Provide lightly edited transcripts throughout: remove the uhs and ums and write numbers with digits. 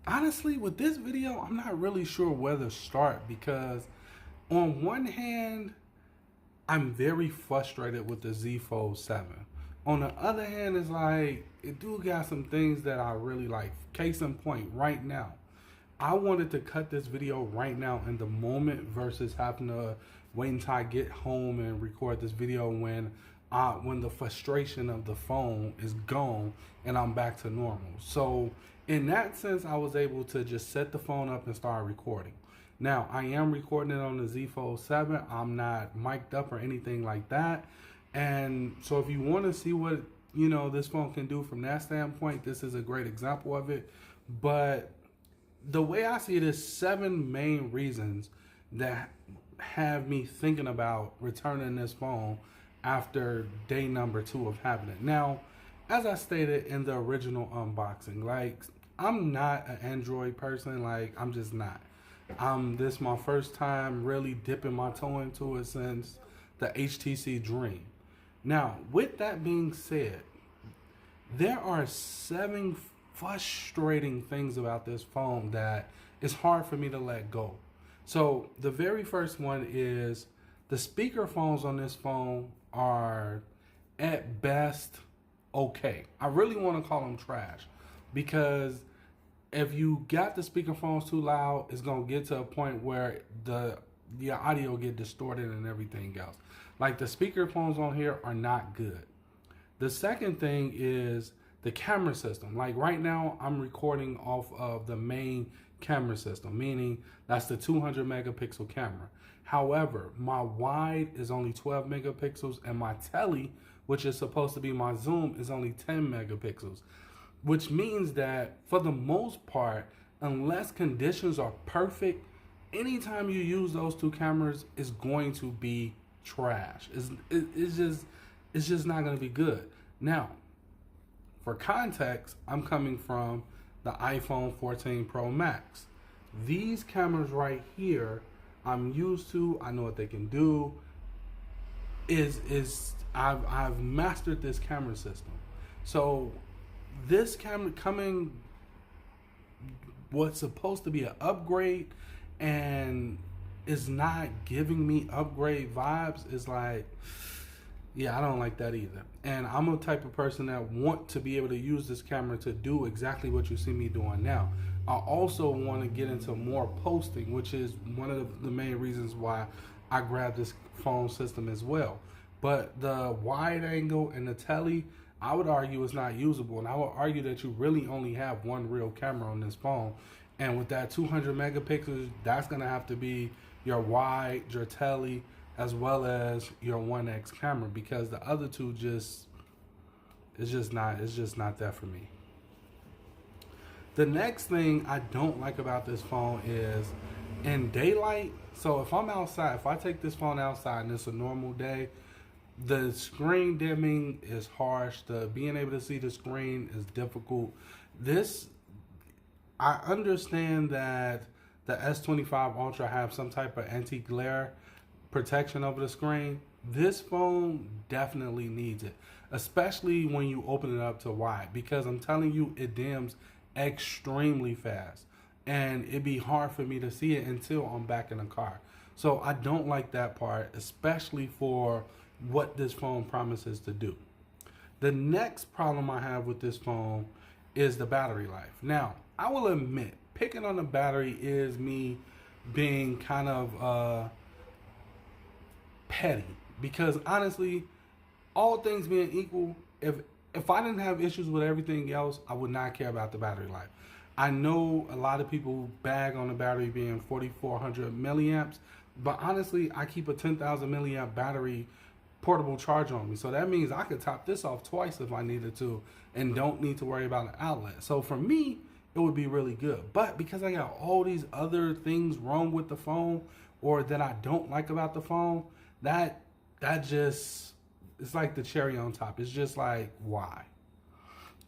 Honestly, with this video, I'm not really sure where to start because on one hand, I'm very frustrated with the Z Fold 7. On the other hand, it's like it do got some things that I really like. Case in point, right now, I wanted to cut this video right now in the moment versus having to wait until I get home and record this video when the frustration of the phone is gone and I'm back to normal. So in that sense, I was able to just set the phone up and start recording. Now, I am recording it on the Z Fold 7. I'm not mic'd up or anything like that. And so if you want to see what, this phone can do from that standpoint, this is a great example of it. But the way I see it is 7 main reasons that have me thinking about returning this phone after day number 2 of having it. Now, as I stated in the original unboxing, like, I'm not an Android person. Like, I'm just not. This is my first time really dipping my toe into it since the HTC Dream. Now, with that being said, there are 7 frustrating things about this phone that it's hard for me to let go. So the very first one is the speaker phones on this phone are at best okay. I really want to call them trash because if you got the speaker phones too loud, it's gonna get to a point where the audio get distorted and everything else. Like, the speaker phones on here are not good. The second thing is the camera system. Like, right now, I'm recording off of the main camera system, meaning that's the 200 megapixel camera. However, my wide is only 12 megapixels and my tele, which is supposed to be my zoom, is only 10 megapixels. Which means that for the most part, unless conditions are perfect, anytime you use those 2 cameras, it's going to be trash. It's just not going to be good. Now, for context, I'm coming from the iPhone 14 Pro Max. These cameras right here, I'm used to. I know what they can do. I've mastered this camera system. So this camera coming, what's supposed to be an upgrade and is not giving me upgrade vibes, is like, yeah, I don't like that either. And I'm a type of person that want to be able to use this camera to do exactly what you see me doing now. I also want to get into more posting, which is one of the main reasons why I grabbed this phone system as well. But the wide angle and the tele, I would argue is not usable. And I would argue that you really only have one real camera on this phone. And with that 200 megapixels, that's going to have to be your wide, your tele, as well as your 1X camera, because the other two it's just not that for me. The next thing I don't like about this phone is in daylight. So if I'm outside, if I take this phone outside and it's a normal day, the screen dimming is harsh. Being able to see the screen is difficult. I understand that the S25 Ultra have some type of anti-glare protection over the screen. This phone definitely needs it, especially when you open it up to wide, because I'm telling you, it dims extremely fast and it'd be hard for me to see it until I'm back in the car. So I don't like that part, especially for what this phone promises to do. The next problem I have with this phone is the battery life. Now, I will admit, picking on the battery is me being kind of petty, because honestly, all things being equal, if I didn't have issues with everything else, I would not care about the battery life. I know a lot of people bag on the battery being 4,400 milliamps, but honestly, I keep a 10,000 milliamp battery portable charge on me. So that means I could top this off twice if I needed to and don't need to worry about an outlet. So for me, it would be really good. But because I got all these other things wrong with the phone or that I don't like about the phone, that just, it's like the cherry on top. It's just like, why?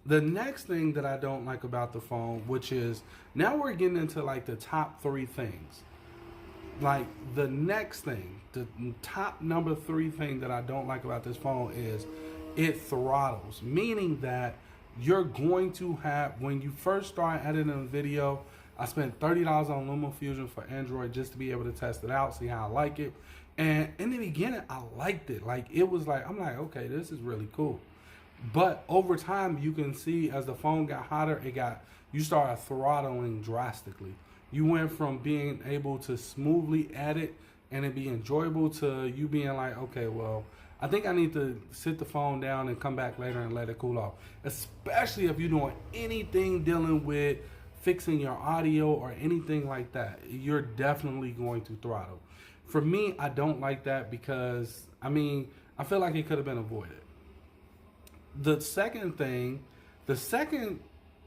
The next thing that I don't like about the phone, which is, now we're getting into like the top 3 things. Like, the next thing, the top number 3 thing that I don't like about this phone is it throttles, meaning that you're going to have, when you first start editing a video, I spent $30 on LumaFusion for Android just to be able to test it out, see how I like it. And in the beginning, I liked it. Like, it was like, I'm like, okay, this is really cool. But over time, you can see as the phone got hotter, you started throttling drastically. You went from being able to smoothly edit and it be enjoyable to you being like, okay, well, I think I need to sit the phone down and come back later and let it cool off. Especially if you're doing anything dealing with fixing your audio or anything like that. You're definitely going to throttle. For me, I don't like that because, I feel like it could have been avoided. The second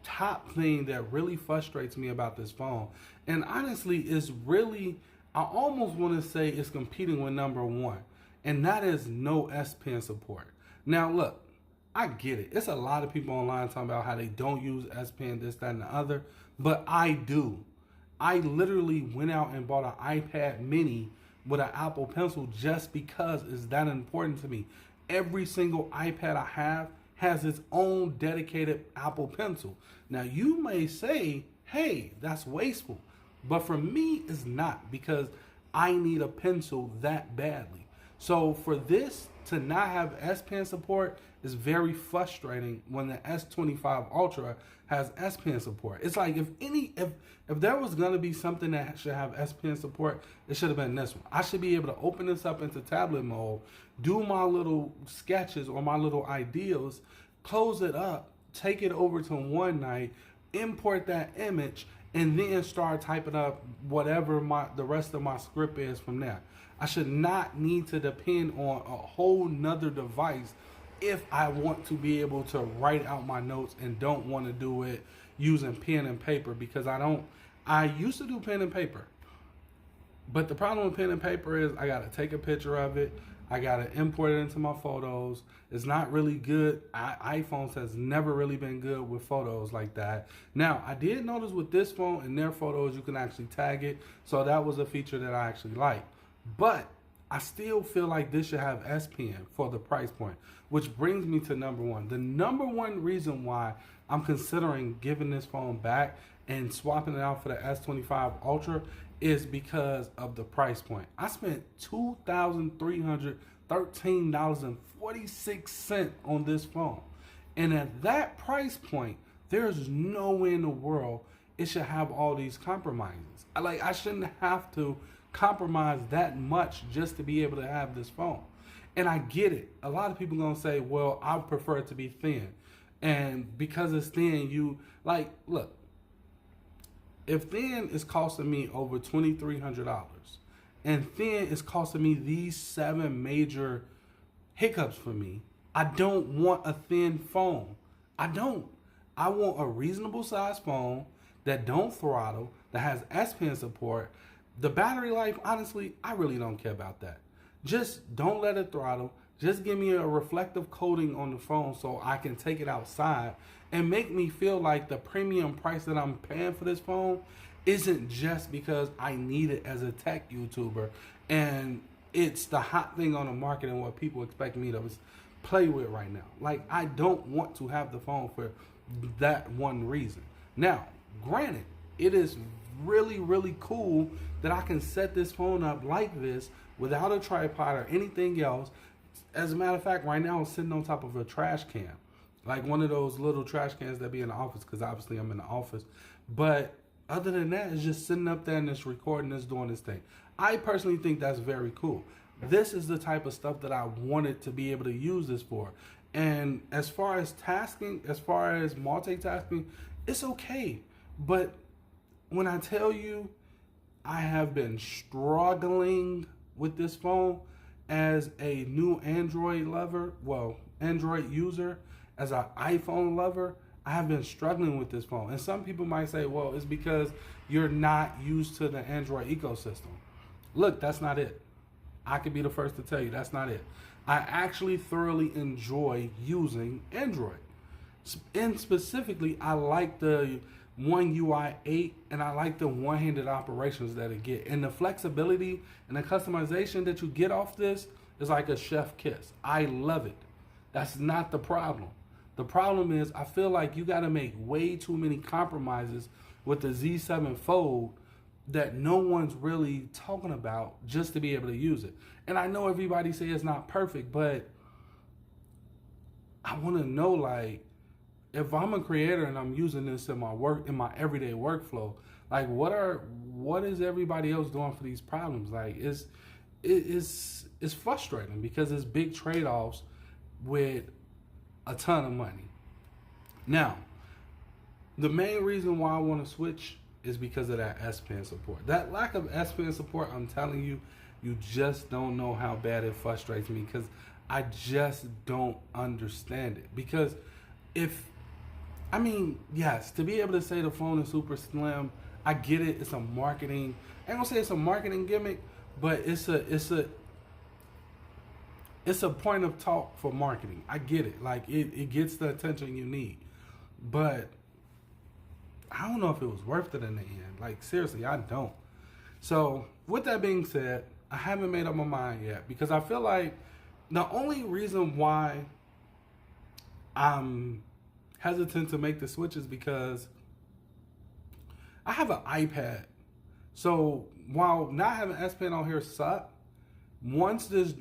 top thing that really frustrates me about this phone, and honestly is really, I almost want to say it's competing with number one, and that is no S Pen support. Now look, I get it. It's a lot of people online talking about how they don't use S Pen, this, that, and the other, but I do. I literally went out and bought an iPad mini with an Apple Pencil just because it's that important to me. Every single iPad I have has its own dedicated Apple Pencil. Now you may say, hey, that's wasteful. But for me, it's not, because I need a pencil that badly. So for this to not have S Pen support is very frustrating when the S25 Ultra has S Pen support. It's like if there was gonna be something that should have S Pen support, it should have been this one. I should be able to open this up into tablet mode, do my little sketches or my little ideas, close it up, take it over to OneNote, import that image, and then start typing up whatever the rest of my script is from there. I should not need to depend on a whole nother device if I want to be able to write out my notes and don't want to do it using pen and paper, because I used to do pen and paper. But the problem with pen and paper is I got to take a picture of it. I got to import it into my photos. It's not really good. iPhones has never really been good with photos like that. Now, I did notice with this phone and their photos, you can actually tag it. So that was a feature that I actually liked. But I still feel like this should have S Pen for the price point, which brings me to number one. The number one reason why I'm considering giving this phone back and swapping it out for the S25 Ultra is because of the price point. I spent $2,313.46 on this phone. And at that price point, there's no way in the world it should have all these compromises. I shouldn't have to compromise that much just to be able to have this phone. And I get it. A lot of people gonna say, well, I prefer it to be thin. And because it's thin, look, if thin is costing me over $2,300 and thin is costing me these 7 major hiccups for me, I don't want a thin phone. I don't. I want a reasonable size phone that don't throttle, that has S Pen support. The battery life, honestly, I really don't care about that. Just don't let it throttle. Just give me a reflective coating on the phone so I can take it outside and make me feel like the premium price that I'm paying for this phone isn't just because I need it as a tech YouTuber and it's the hot thing on the market and what people expect me to play with right now. Like, I don't want to have the phone for that one reason. Now, granted, it is really, really cool that I can set this phone up like this without a tripod or anything else. As a matter of fact, right now I'm sitting on top of a trash can, like one of those little trash cans that be in the office, because obviously I'm in the office. But other than that, it's just sitting up there and it's recording, it's doing this thing. I personally think that's very cool. This is the type of stuff that I wanted to be able to use this for. And as far as tasking, as far as multitasking, it's okay. But when I tell you I have been struggling with this phone as a new Android lover, Android user, as an iPhone lover, I have been struggling with this phone. And some people might say, well, it's because you're not used to the Android ecosystem. Look, that's not it. I could be the first to tell you that's not it. I actually thoroughly enjoy using Android. And specifically, I like the One UI 8 and I like the one-handed operations that it get. And the flexibility and the customization that you get off this is like a chef kiss. I love it. That's not the problem. The problem is I feel like you got to make way too many compromises with the Z7 Fold that no one's really talking about just to be able to use it. And I know everybody say it's not perfect, but I want to know, like, if I'm a creator and I'm using this in my work, in my everyday workflow, like what is everybody else doing for these problems? Like it's frustrating because it's big trade-offs with a ton of money. Now, the main reason why I want to switch is because of that S Pen support. That lack of S Pen support, I'm telling you, you just don't know how bad it frustrates me because I just don't understand it. Because yes, to be able to say the phone is super slim, I get it. It's a marketing. I ain't gonna say it's a marketing gimmick, but it's a point of talk for marketing. I get it. Like it gets the attention you need, but I don't know if it was worth it in the end. Like seriously, I don't. So with that being said, I haven't made up my mind yet because I feel like the only reason why I'm hesitant to make the switch is because I have an iPad. So while not having S Pen on here suck, once this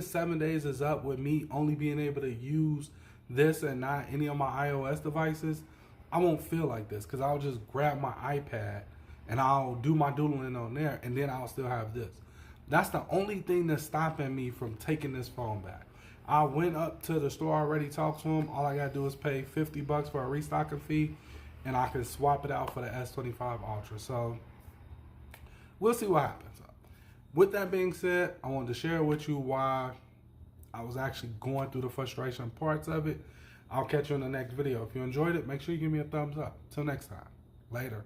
7 days is up with me only being able to use this and not any of my iOS devices, I won't feel like this because I'll just grab my iPad and I'll do my doodling on there and then I'll still have this. That's the only thing that's stopping me from taking this phone back. I went up to the store, already talked to them. All I gotta do is pay $50 for a restocking fee and I can swap it out for the S25 Ultra. So we'll see what happens. With that being said, I wanted to share with you why I was actually going through the frustration parts of it. I'll catch you in the next video. If you enjoyed it, make sure you give me a thumbs up. Till next time. Later.